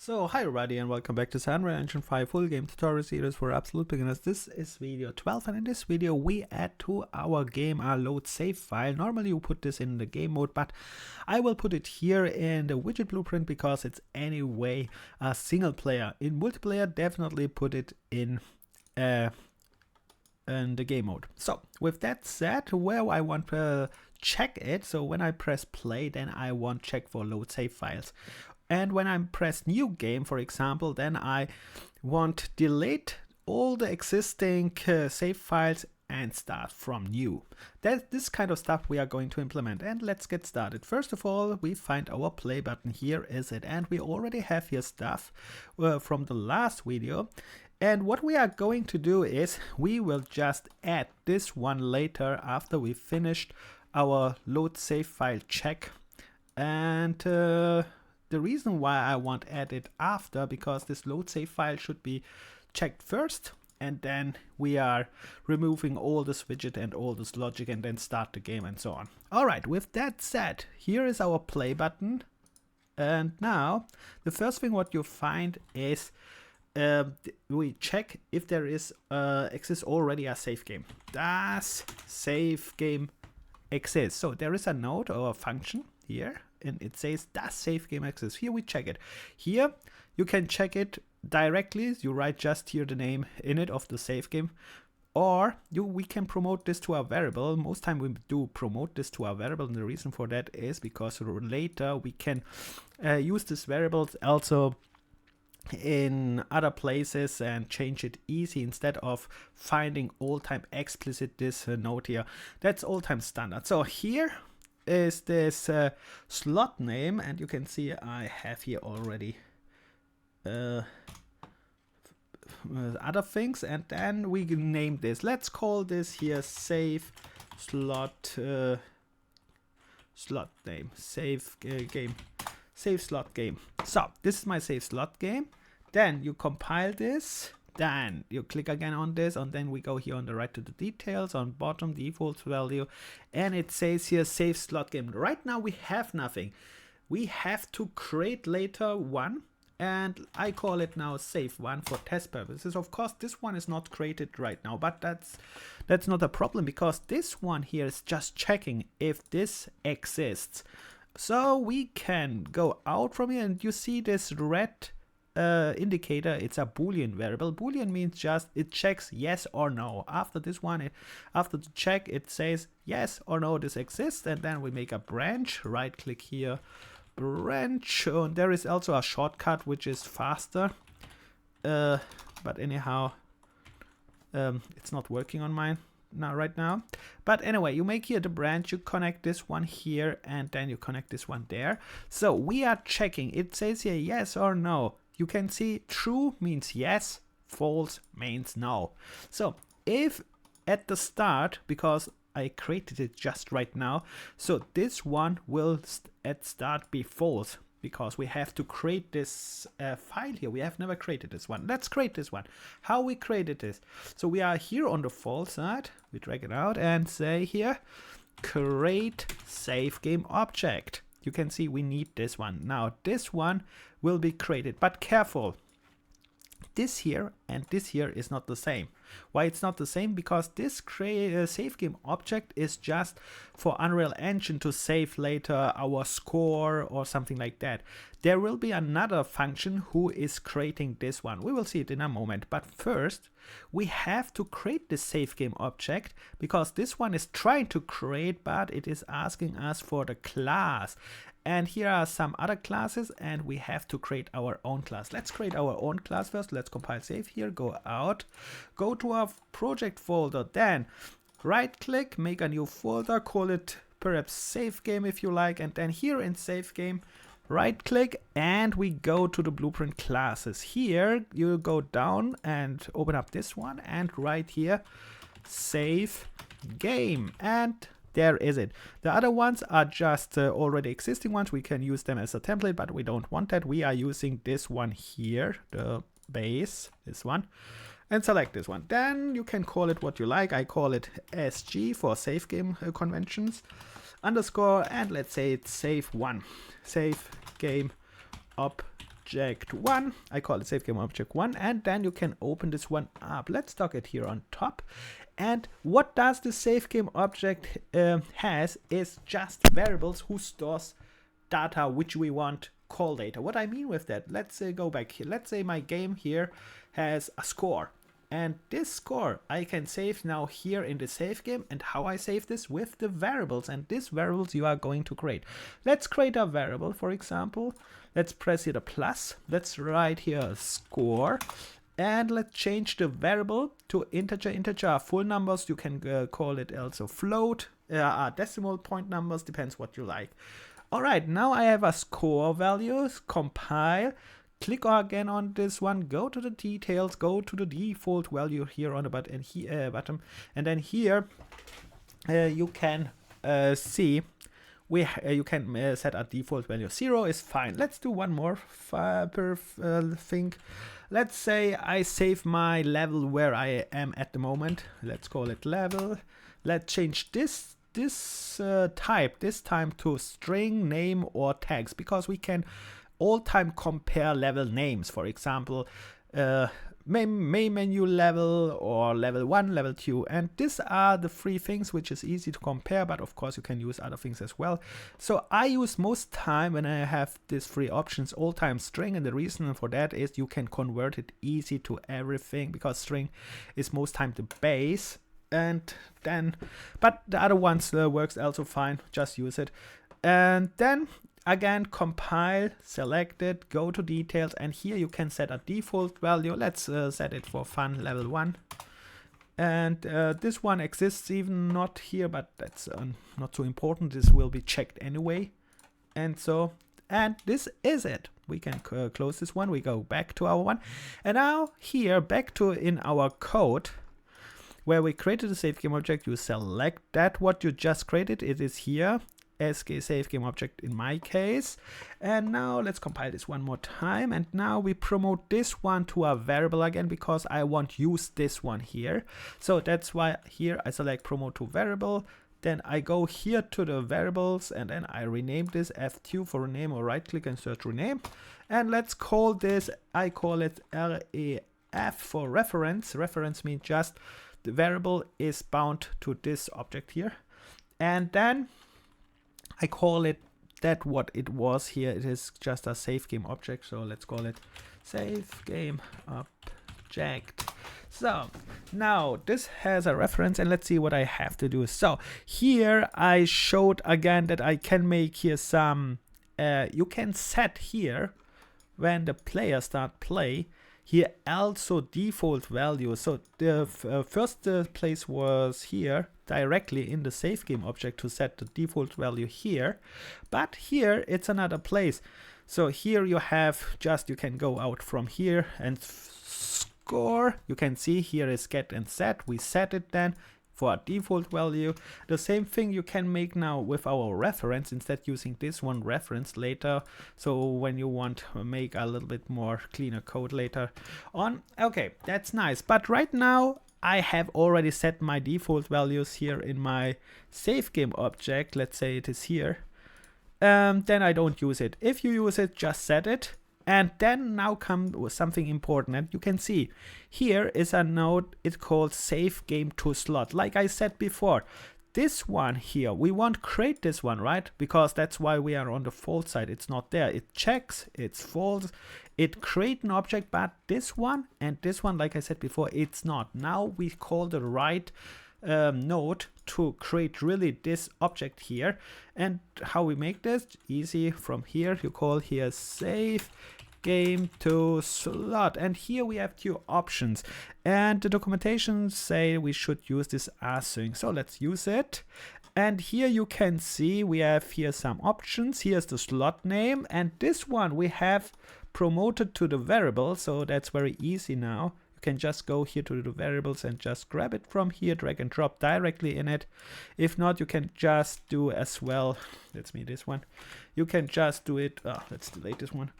So hi everybody and welcome back to the Unreal Engine 5 full game tutorial series for absolute beginners. This is video 12 and in this video we add to our game a load save file. Normally you put this in the game mode, but I will put it here in the widget blueprint because it's anyway a single player. In multiplayer definitely put it in the game mode. So with that said, where I want to check it, so when I press play then I want check for load save files. And when I press new game, for example, then I want delete all the existing save files and start from new. That's this kind of stuff we are going to implement, and let's get started. First of all, we find our play button. Here is it, and we already have here stuff from the last video. And what we are going to do is we will just add this one later after we finished our load save file check. And the reason why I want to add it after, because this load save file should be checked first, and then we are removing all this widget and all this logic and then start the game and so on. Alright, with that said, here is our play button. And now the first thing what you find is we check if there is exists already a save game. Does save game exist? So there is a node or a function here, and it says does save game exist. Here we check it. Here you can check it directly. You write just here the name in it of the save game, or we can promote this to a variable. Most time we do promote this to a variable, and the reason for that is because later we can use this variables also in other places and change it easy instead of finding all time explicit this node here. That's all time standard. So here is this slot name, and you can see I have here already other things, and then we can name this. Let's call this here save slot slot name, save game, save slot game. So this is my save slot game. Then you compile this, then you click again on this, and then we go here on the right to the details, on bottom default value, and it says here save slot game. Right now we have nothing. We have to create later one, and I call it now save one for test purposes. Of course this one is not created right now, but that's not a problem, because this one here is just checking if this exists. So we can go out from here, and you see this red indicator. It's a boolean variable. Boolean means just it checks yes or no. After this one, after the check, it says yes or no this exists, and then we make a branch. Right click here, branch, and there is also a shortcut which is faster, but anyhow it's not working on mine right now. But anyway, you make here the branch, you connect this one here, and then you connect this one there. So we are checking. It says here yes or no. You can see true means yes, false means no. So if at the start, because I created it just right now, so this one will at start be false, because we have to create this file here. We have never created this one. Let's create this one. How we created this? So we are here on the false side. We drag it out and say here, create save game object. You can see we need this one. Now this one will be created, but careful. This here and this here is not the same. Why it's not the same? Because this save game object is just for Unreal Engine to save later our score or something like that. There will be another function who is creating this one. We will see it in a moment, but first we have to create this save game object, because this one is trying to create, but it is asking us for the class. And here are some other classes, and we have to create our own class. Let's create our own class first. Let's compile save here, go out, go to our project folder, then right click, make a new folder, call it perhaps save game if you like, and then here in save game, right click, and we go to the blueprint classes. Here you go down and open up this one, and right here save game, and there is it. The other ones are just already existing ones. We can use them as a template, but we don't want that. We are using this one here, the base, this one, and select this one. Then you can call it what you like. I call it SG for save game conventions underscore, and let's say it's save one, save game object. object 1. I call it save game object 1, and then you can open this one up. Let's dock it here on top. And what does the save game object has is just variables who stores data which we want call data. What I mean with that, let's go back here. Let's say my game here has a score, and this score I can save now here in the save game. And how I save this? With the variables, and these variables you are going to create. Let's create a variable, for example. Let's press here the plus. Let's write here score, and let's change the variable to integer. Integer are full numbers. You can call it also float, decimal point numbers, depends what you like. All right, now I have a score values, compile, click again on this one, go to the details, go to the default value here on the button, and then here you can see you can set a default value. 0 is fine. Let's do one more thing. Let's say I save my level where I am at the moment. Let's call it level. Let's change this type this time to string, name, or tags, because we can all time compare level names. For example, main menu level, or level 1, level 2, and these are the 3 things which is easy to compare, but of course you can use other things as well. So I use most time when I have these 3 options all time string, and the reason for that is you can convert it easy to everything, because string is most time the base. And then, but the other ones works also fine, just use it. And then again, compile, select it, go to details, and here you can set a default value. Let's set it for fun, level 1. And this one exists even not here, but that's not so important. This will be checked anyway. And this is it. We can close this one. We go back to our one, and now here back to in our code where we created the save game object. You select that what you just created. It is here, SK save game object in my case. And now let's compile this one more time. And now we promote this one to a variable again, because I want to use this one here. So that's why here I select promote to variable. Then I go here to the variables, and then I rename this F2 for rename, or right click and search rename. And let's call this, I call it REF for reference. Reference means just the variable is bound to this object here. And then I call it that what it was here. It is just a save game object. So let's call it save game object. So now this has a reference, and let's see what I have to do. So here I showed again that I can make here some, you can set here when the player start play, here also default value. So the first place was here directly in the save game object to set the default value here, but here it's another place. So here you have just, you can go out from here and score. You can see here is get and set. We set it then for a default value. The same thing you can make now with our reference, instead using this one reference later. So when you want to make a little bit more cleaner code later on. Okay, that's nice. But right now I have already set my default values here in my save game object. Let's say it is here. Then I don't use it. If you use it, just set it. And then now comes something important, and you can see here is a node, it's called save game to slot. Like I said before, this one here, we won't create this one, right? Because that's why we are on the false side. It's not there. It checks, it's false. It create an object, but this one and this one, like I said before, it's not. Now we call the right node to create really this object here. And how we make this? Easy. From here, you call here save game to slot, and here we have 2 options, and the documentation say we should use this async. So let's use it, and here you can see we have here some options. Here's the slot name, and this one we have promoted to the variable, so that's very easy now. You can just go here to the variables and just grab it from here, drag and drop directly in it. If not, you can just do as well, that's me, this one. You can just do it, let's delete this one.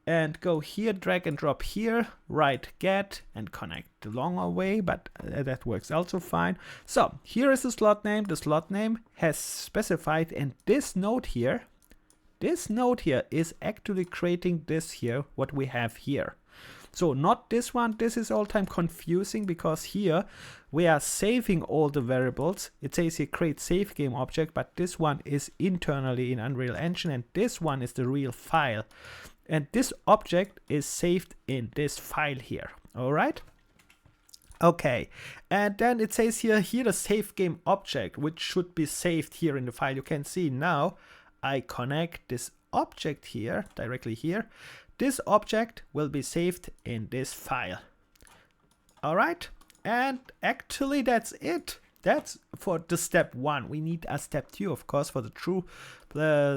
And go here, drag and drop here, right get, and connect the longer way, but that works also fine. So here is the slot name. The slot name has specified in this node here this node here is actually creating this here, what we have here. So not this one. This is all time confusing because here we are saving all the variables. It says here create save game object, but this one is internally in Unreal Engine and this one is the real file. And this object is saved in this file here. All right. Okay, and then it says here the save game object, which should be saved here in the file. You can see now I connect this object here directly here. This object will be saved in this file. All right, and actually that's it. That's for the step 1. We need a step 2, of course, for the true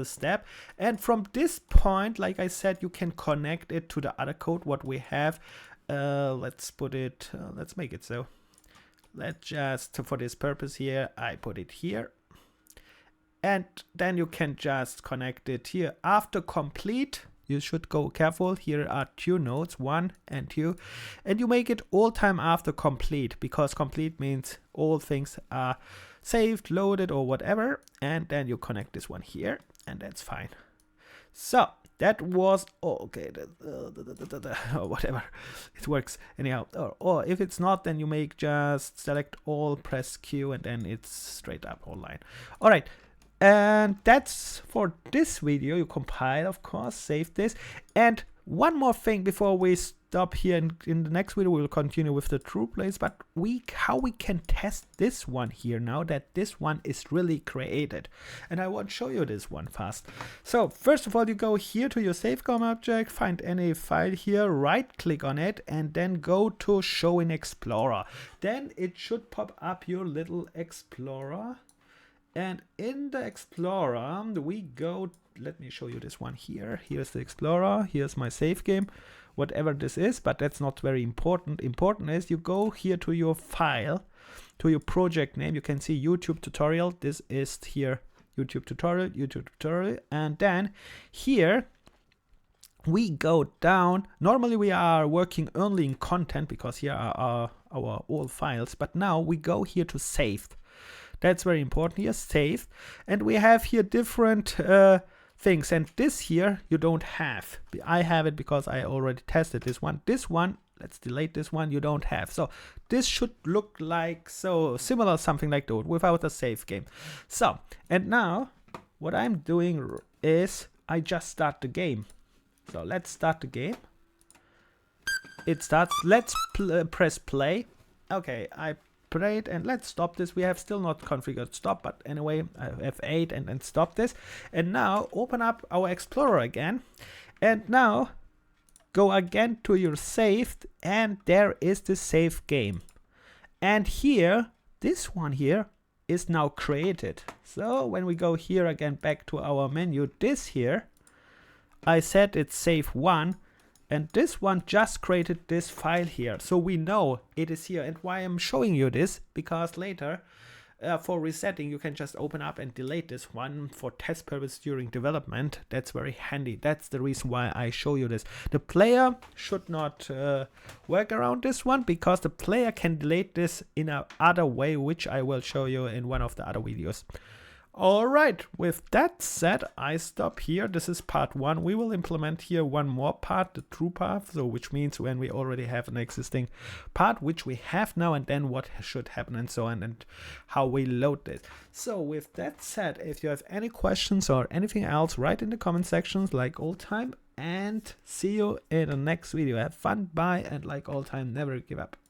step. And from this point, like I said, you can connect it to the other code what we have. Let's put it, let's make it so. Let's just, for this purpose here, I put it here. And then you can just connect it here. After complete, you should go careful. Here are 2 nodes, 1 and 2. And you make it all time after complete, because complete means all things are saved, loaded, or whatever. And then you connect this one here, and that's fine. So that was okay, or whatever, it works anyhow. Or if it's not, then you make just select all, press Q, and then it's straight up online. All right, and that's for this video. You compile, of course, save this. And one more thing before we stop here, in the next video we'll continue with the true place, but how we can test this one here now that this one is really created. And I want to show you this one fast. So first of all, you go here to your save game object, find any file here, right click on it, and then go to show in Explorer. Then it should pop up your little Explorer, and in the Explorer we go, let me show you this one here. Here's the Explorer, here's my save game, whatever this is, but that's not very important. Important is you go here to your file, to your project name. You can see YouTube tutorial. This is here YouTube tutorial, and then here we go down. Normally we are working only in content because here are our all files, but now we go here to saved. That's very important here, saved, and we have here different things, and this here you don't have. I have it because I already tested this one. This one, let's delete this one, you don't have. So this should look like so similar, something like that without a save game. So, and now what I'm doing is I just start the game. So let's start the game. It starts. Let's press play. Okay, I played, and let's stop this. We have still not configured stop, but anyway, F8 and then stop this. And now open up our Explorer again, and now go again to your saved, and there is the save game. And here, this one here is now created. So when we go here again back to our menu, this here, I said it's save 1. And this one just created this file here. So we know it is here. And why I'm showing you this, because later for resetting, you can just open up and delete this one for test purpose during development. That's very handy. That's the reason why I show you this. The player should not work around this one, because the player can delete this in a other way, which I will show you in one of the other videos. All right, with that said, I stop here. This is part 1. We will implement here one more part, the true path, so which means when we already have an existing part, which we have now, and then what should happen and so on, and how we load this. So with that said, if you have any questions or anything else, write in the comment sections like all time, and see you in the next video. Have fun, bye, and like all time, never give up.